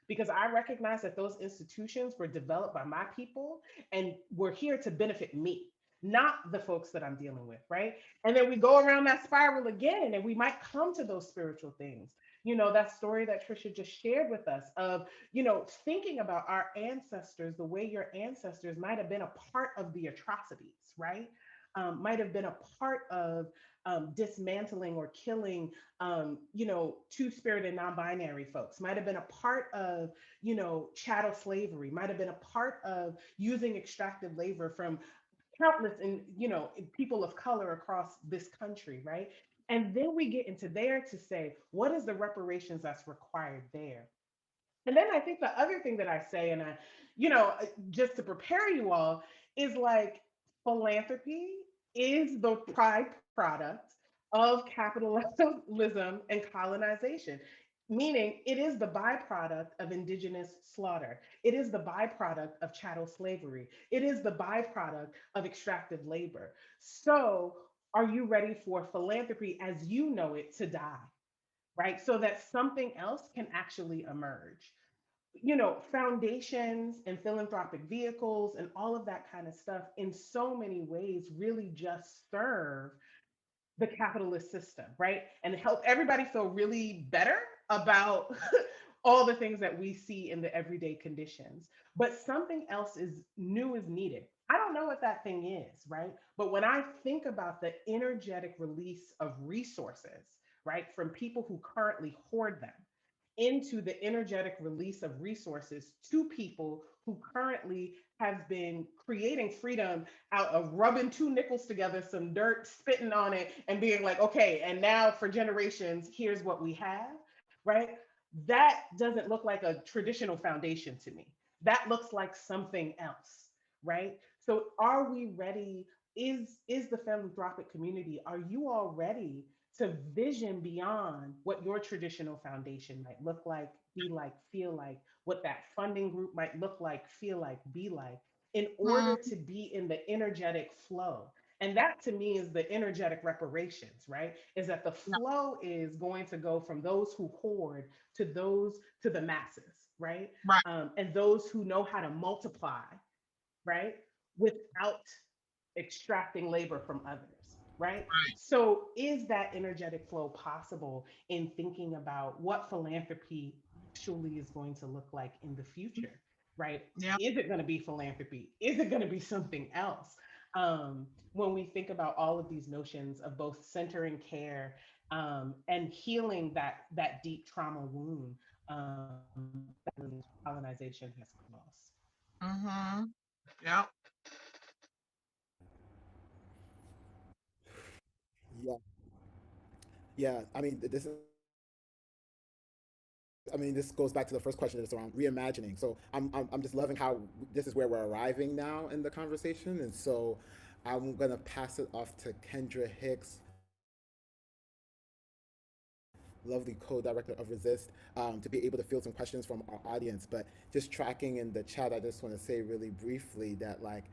because I recognize that those institutions were developed by my people and were here to benefit me, not the folks that I'm dealing with, right? And then we go around that spiral again, and we might come to those spiritual things. That story that Tricia just shared with us of, thinking about our ancestors, the way your ancestors might have been a part of the atrocities, right? Might have been a part of dismantling or killing, two-spirit and non-binary folks, might have been a part of, chattel slavery, might have been a part of using extractive labor from countless and people of color across this country, right? And then we get into there to say, what is the reparations that's required there? And then I think the other thing that I say, and just to prepare you all, is like philanthropy is the byproduct of capitalism and colonization, meaning it is the byproduct of indigenous slaughter. It is the byproduct of chattel slavery. It is the byproduct of extractive labor. So, are you ready for philanthropy as you know it to die? Right? So that something else can actually emerge. Foundations and philanthropic vehicles and all of that kind of stuff in so many ways really just serve the capitalist system, right? And help everybody feel really better about all the things that we see in the everyday conditions. But something else is new is needed. I don't know what that thing is, right? But when I think about the energetic release of resources, right, from people who currently hoard them into the energetic release of resources to people who currently have been creating freedom out of rubbing two nickels together, some dirt, spitting on it, and being like, okay, and now for generations, here's what we have, right? That doesn't look like a traditional foundation to me. That looks like something else, right? So are we ready? Is the philanthropic community, are you all ready to vision beyond what your traditional foundation might look like, be like, feel like, what that funding group might look like, feel like, be like, in order Mm, to be in the energetic flow? And that to me is the energetic reparations, right? Is that the yeah, flow is going to go from those who hoard to those to the masses, right? right, And those who know how to multiply, right? Without extracting labor from others, right? right. So, is that energetic flow possible in thinking about what philanthropy actually is going to look like in the future, right? Yeah. Is it going to be philanthropy? Is it going to be something else? When we think about all of these notions of both centering care and healing that deep trauma wound that colonization has caused. Mm-hmm. Yeah. Yeah, yeah. I mean, this goes back to the first question that's around reimagining. So I'm just loving how this is where we're arriving now in the conversation. And so I'm going to pass it off to Kendra Hicks, lovely co-director of Resist, to be able to field some questions from our audience. But just tracking in the chat, I just want to say really briefly that like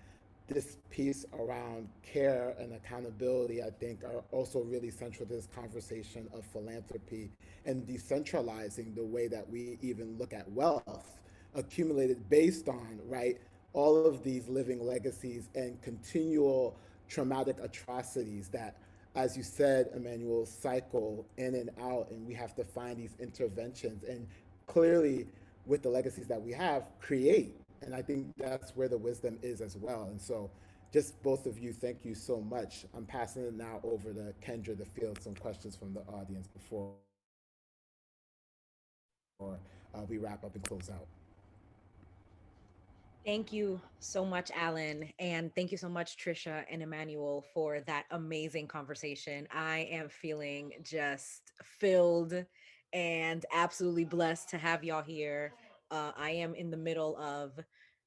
this piece around care and accountability, I think, are also really central to this conversation of philanthropy and decentralizing the way that we even look at wealth accumulated based on, right, all of these living legacies and continual traumatic atrocities that, as you said, Emanuel, cycle in and out, and we have to find these interventions. And clearly, with the legacies that we have, create. And I think that's where the wisdom is as well. And so, just both of you, thank you so much. I'm passing it now over to Kendra to field some questions from the audience before we wrap up and close out. Thank you so much, Alan. And thank you so much, Tricia and Emmanuel, for that amazing conversation. I am feeling just filled and absolutely blessed to have y'all here. I am in the middle of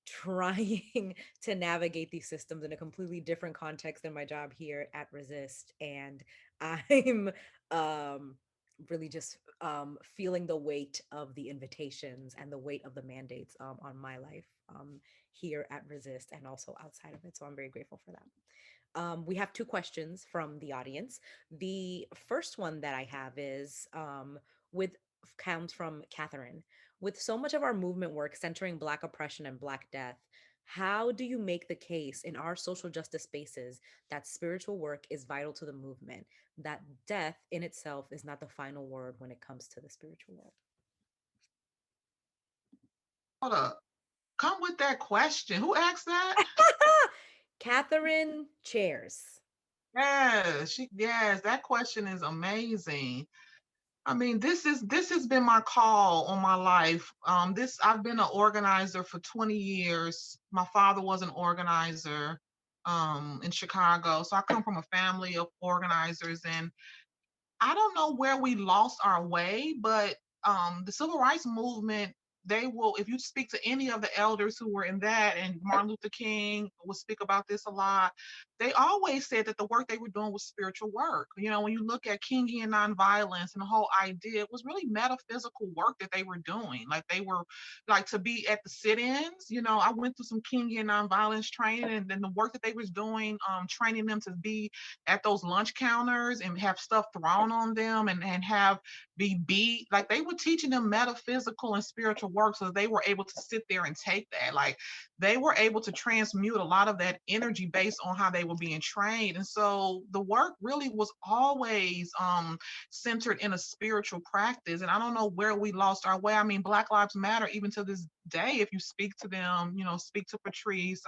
trying to navigate these systems in a completely different context than my job here at Resist. And I'm um, really just feeling the weight of the invitations and the weight of the mandates on my life. Here at Resist and also outside of it. So I'm very grateful for that. We have two questions from the audience. The first one that I have is with comes from Catherine. With so much of our movement work centering Black oppression and Black death, how do you make the case in our social justice spaces that spiritual work is vital to the movement, that death in itself is not the final word when it comes to the spiritual world? Hold up. Come with that question. Who asked that? Catherine Chairs. Yes, that question is amazing. I mean, this has been my call on my life. This I've been an organizer for 20 years. My father was an organizer in Chicago. So I come from a family of organizers, and I don't know where we lost our way, but the civil rights movement, they will, if you speak to any of the elders who were in that, and Martin Luther King will speak about this a lot, they always said that the work they were doing was spiritual work. You know, when you look at Kingian nonviolence and the whole idea, it was really metaphysical work that they were doing. Like they were like to be at the sit-ins. You know, I went through some Kingian nonviolence training, and then the work that they was doing, training them to be at those lunch counters and have stuff thrown on them and have be beat. Like they were teaching them metaphysical and spiritual work so they were able to sit there and take that. Like they were able to transmute a lot of that energy based on how they were being trained. And so the work really was always centered in a spiritual practice. And I don't know where we lost our way. I mean, Black Lives Matter, even to this day, if you speak to them, you know, speak to Patrice,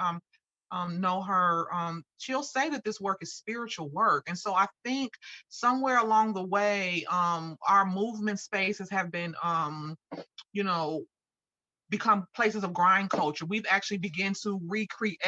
know her, she'll say that this work is spiritual work. And so I think somewhere along the way, our movement spaces have been, you know, become places of grind culture. We've actually begun to recreate,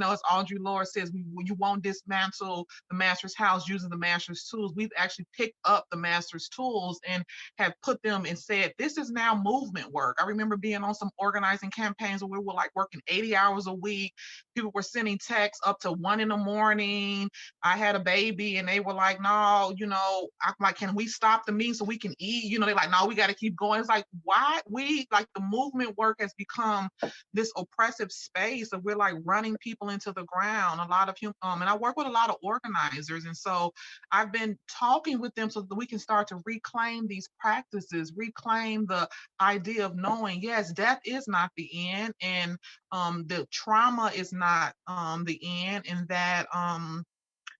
as Audre Lorde says, you won't dismantle the master's house using the master's tools. We've actually picked up the master's tools and have put them and said, this is now movement work. I remember being on some organizing campaigns where we were like working 80 hours a week. People were sending texts up to 1 a.m. I had a baby and they were like, no, I'm like, can we stop the meeting so we can eat? They're like, no, we got to keep going. It's like, why? We like the movement work has become this oppressive space of we're like running people into the ground. A lot of and I work with a lot of organizers, and so I've been talking with them so that we can start to reclaim these practices, reclaim the idea of knowing, yes, death is not the end, and the trauma is not the end, and that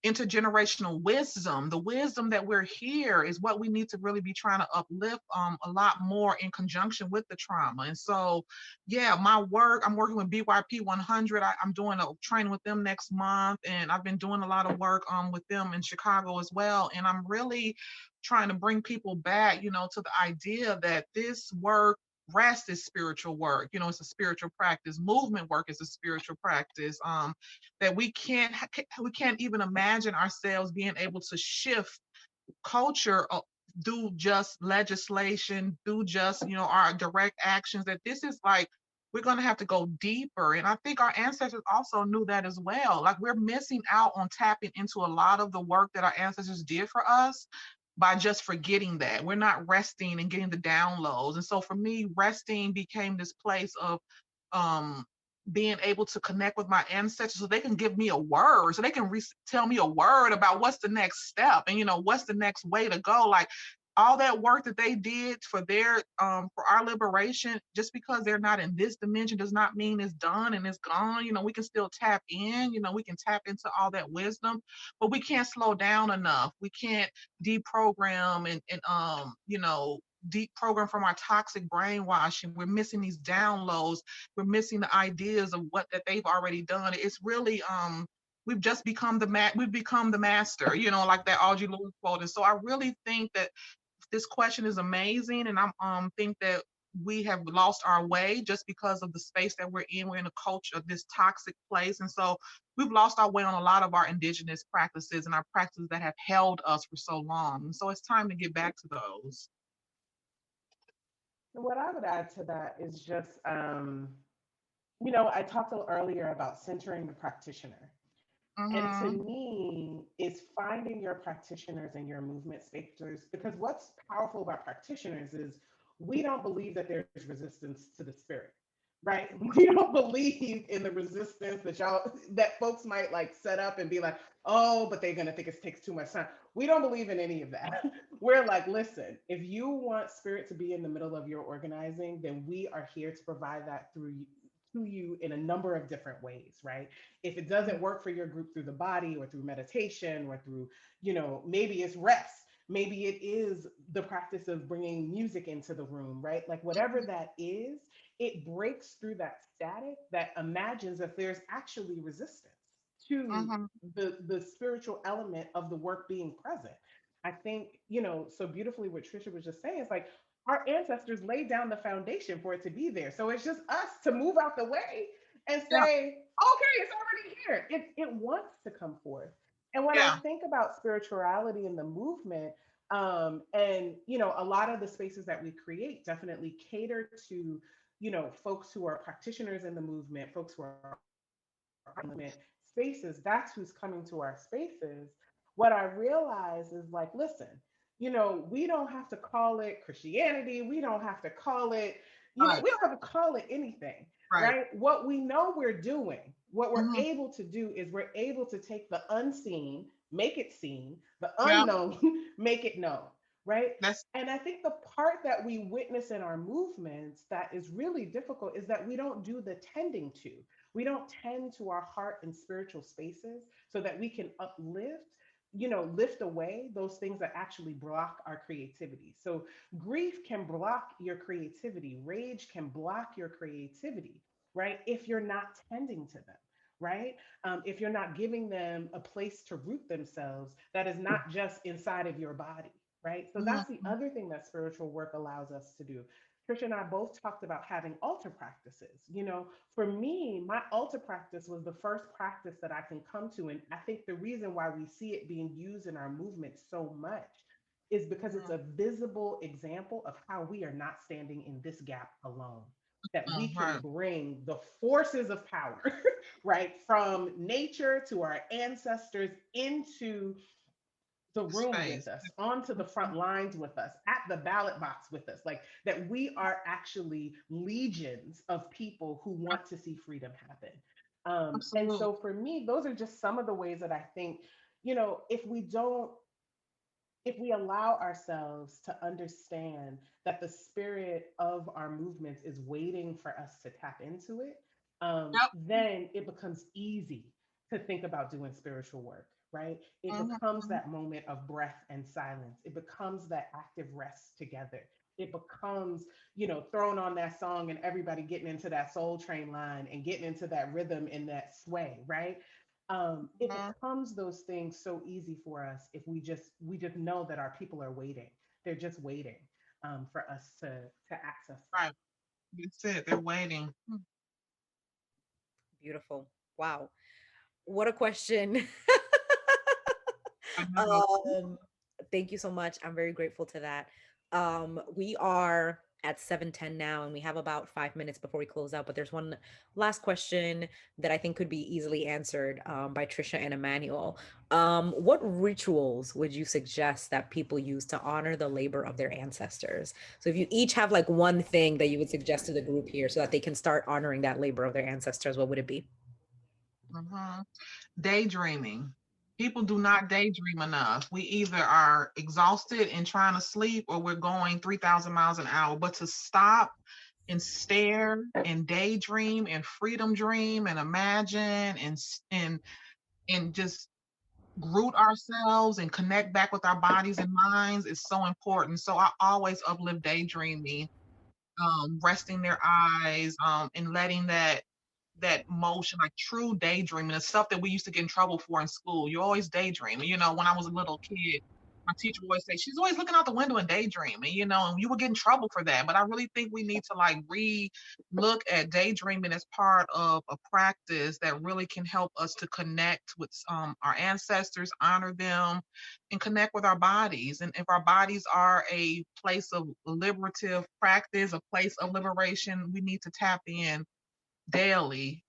intergenerational wisdom, the wisdom that we're here is what we need to really be trying to uplift a lot more in conjunction with the trauma. And so, yeah, my work, I'm working with BYP 100. I'm doing a training with them next month, and I've been doing a lot of work with them in Chicago as well. And I'm really trying to bring people back, to the idea that this work, rest is spiritual work. It's a spiritual practice. Movement work is a spiritual practice. That we can't even imagine ourselves being able to shift culture through just legislation, through just our direct actions. That this is like we're going to have to go deeper, and I think our ancestors also knew that as well. Like we're missing out on tapping into a lot of the work that our ancestors did for us by just forgetting that we're not resting and getting the downloads. And so for me, resting became this place of um being able to connect with my ancestors so they can give me a word, so they can tell me a word about what's the next step and what's the next way to go. Like all that work that they did for their for our liberation, just because they're not in this dimension does not mean it's done and it's gone. We can still tap in, we can tap into all that wisdom, but we can't slow down enough. We can't deprogram and deprogram from our toxic brainwashing. We're missing these downloads. We're missing the ideas of what that they've already done. It's really we've just become we've become the master, like that Audre Lorde quote. And so I really think that this question is amazing, and I'm think that we have lost our way just because of the space that we're in. We're in a culture of this toxic place, and so we've lost our way on a lot of our indigenous practices and our practices that have held us for so long. And so it's time to get back to those. What I would add to that is just, I talked a little earlier about centering the practitioner. And to Mm-hmm. me, it's finding your practitioners and your movement specters, because what's powerful about practitioners is we don't believe that there's resistance to the spirit, right? We don't believe in the resistance that folks might like set up and be like, oh, but they're gonna think it takes too much time. We don't believe in any of that. We're like, listen, if you want spirit to be in the middle of your organizing, then we are here to provide that to you in a number of different ways, right? If it doesn't work for your group through the body or through meditation or through, maybe it's rest, maybe it is the practice of bringing music into the room, right? Like whatever that is, it breaks through that static that imagines that there's actually resistance to Mm-hmm. the spiritual element of the work being present. I think, so beautifully what Trisha was just saying is like our ancestors laid down the foundation for it to be there. So it's just us to move out the way and Yeah. say, okay, it's already here. It wants to come forth. And when I Yeah. think about spirituality in the movement, and a lot of the spaces that we create definitely cater to, folks who are practitioners in the movement, folks who are in the movement spaces. That's who's coming to our spaces. What I realize is like, listen, we don't have to call it Christianity. We don't have to call it, Right. we don't have to call it anything, Right. right? What we know we're doing, what we're Mm-hmm. able to do is we're able to take the unseen, make it seen, the Yeah. unknown, make it known, right? That's And I think the part that we witness in our movements that is really difficult is that we don't do the tending to. We don't tend to our heart and spiritual spaces so that we can uplift, lift away those things that actually block our creativity. So grief can block your creativity, rage can block your creativity, right? If you're not tending to them, right? If you're not giving them a place to root themselves that is not just inside of your body, right? So that's the Mhm. other thing that spiritual work allows us to do. Trisha and I both talked about having altar practices. For me, my altar practice was the first practice that I can come to. And I think the reason why we see it being used in our movement so much is because it's a visible example of how we are not standing in this gap alone. That we can Right. bring the forces of power, right, from nature to our ancestors into the room with Space. us, onto the front lines with us, at the ballot box with us, like that we are actually legions of people who want to see freedom happen. And Absolutely. so for me, those are just some of the ways that I think, if we allow ourselves to understand that the spirit of our movements is waiting for us to tap into it, Yep. then it becomes easy to think about doing spiritual work, right? It becomes Mhm. that moment of breath and silence. It becomes that active rest together. It becomes, throwing on that song and everybody getting into that soul train line and getting into that rhythm and that sway, right? It Mhm. becomes those things so easy for us if we just know that our people are waiting. They're just waiting for us to access them. Right. That's it. They're waiting. Beautiful. Wow. What a question. I know. um, Thank you so much. I'm very grateful to that. We are at 7:10 now, and we have about 5 minutes before we close out. But there's one last question that I think could be easily answered by Trisha and Emmanuel. What rituals would you suggest that people use to honor the labor of their ancestors? So if you each have like one thing that you would suggest to the group here so that they can start honoring that labor of their ancestors, what would it be? Mhm. Daydreaming. People do not daydream enough. We either are exhausted and trying to sleep or we're going 3,000 miles an hour. But to stop and stare and daydream and freedom dream and imagine and just root ourselves and connect back with our bodies and minds is so important. So I always uplift daydreaming, resting their eyes, and letting that motion, like true daydreaming, the stuff that we used to get in trouble for in school. You're always daydreaming. When I was a little kid, my teacher would always say, she's always looking out the window and daydreaming, and you would get in trouble for that. But I really think we need to like look at daydreaming as part of a practice that really can help us to connect with our ancestors, honor them, and connect with our bodies. And if our bodies are a place of liberative practice, a place of liberation, we need to tap in daily,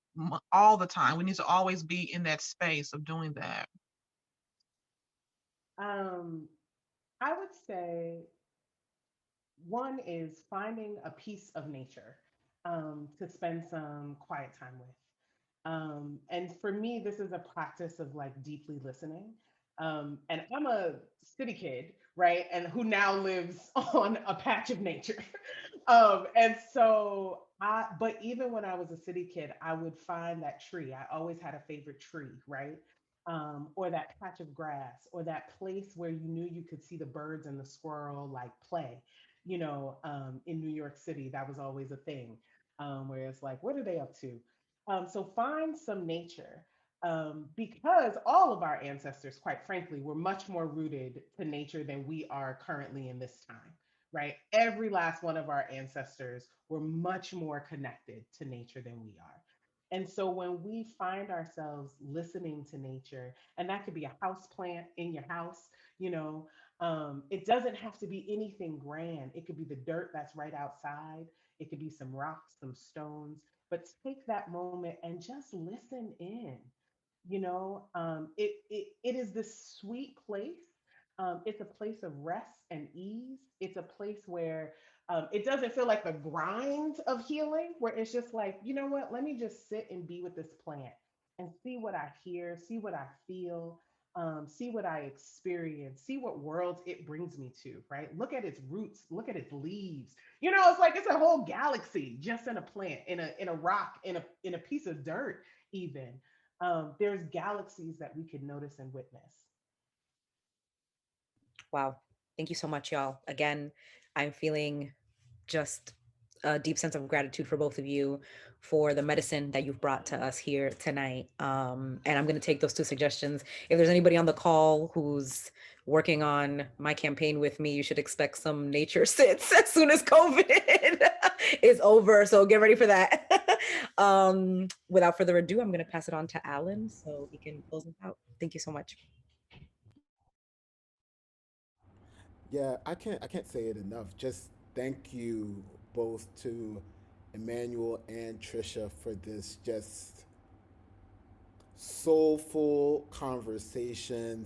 all the time. We need to always be in that space of doing that. Um, I would say one is finding a piece of nature to spend some quiet time with. And for me, this is a practice of like deeply listening. And I'm a city kid, right? And who now lives on a patch of nature. And so but even when I was a city kid, I would find that tree. I always had a favorite tree, right? Or that patch of grass, or that place where you knew you could see the birds and the squirrel like play. In New York City, that was always a thing, where it's like, what are they up to? So find some nature, because all of our ancestors, quite frankly, were much more rooted to nature than we are currently in this time, right? Every last one of our ancestors were much more connected to nature than we are. And so when we find ourselves listening to nature, and that could be a house plant in your house, it doesn't have to be anything grand. It could be the dirt that's right outside. It could be some rocks, some stones, but take that moment and just listen in. It is this sweet place. It's a place of rest and ease. It's a place where it doesn't feel like the grind of healing, where it's just like, you know what, let me just sit and be with this plant and see what I hear, see what I feel, see what I experience, see what worlds it brings me to, right? Look at its roots, look at its leaves. It's like it's a whole galaxy just in a plant, in a rock, in a piece of dirt, even. There's galaxies that we could notice and witness. Wow. Thank you so much, y'all. Again, I'm feeling just a deep sense of gratitude for both of you for the medicine that you've brought to us here tonight. And I'm going to take those two suggestions. If there's anybody on the call who's working on my campaign with me, you should expect some nature sits as soon as COVID is over. So get ready for that. Without further ado, I'm going to pass it on to Allen so he can close us out. Thank you so much. Yeah, I can't say it enough. Just thank you both to Emmanuel and Tricia for this just soulful conversation,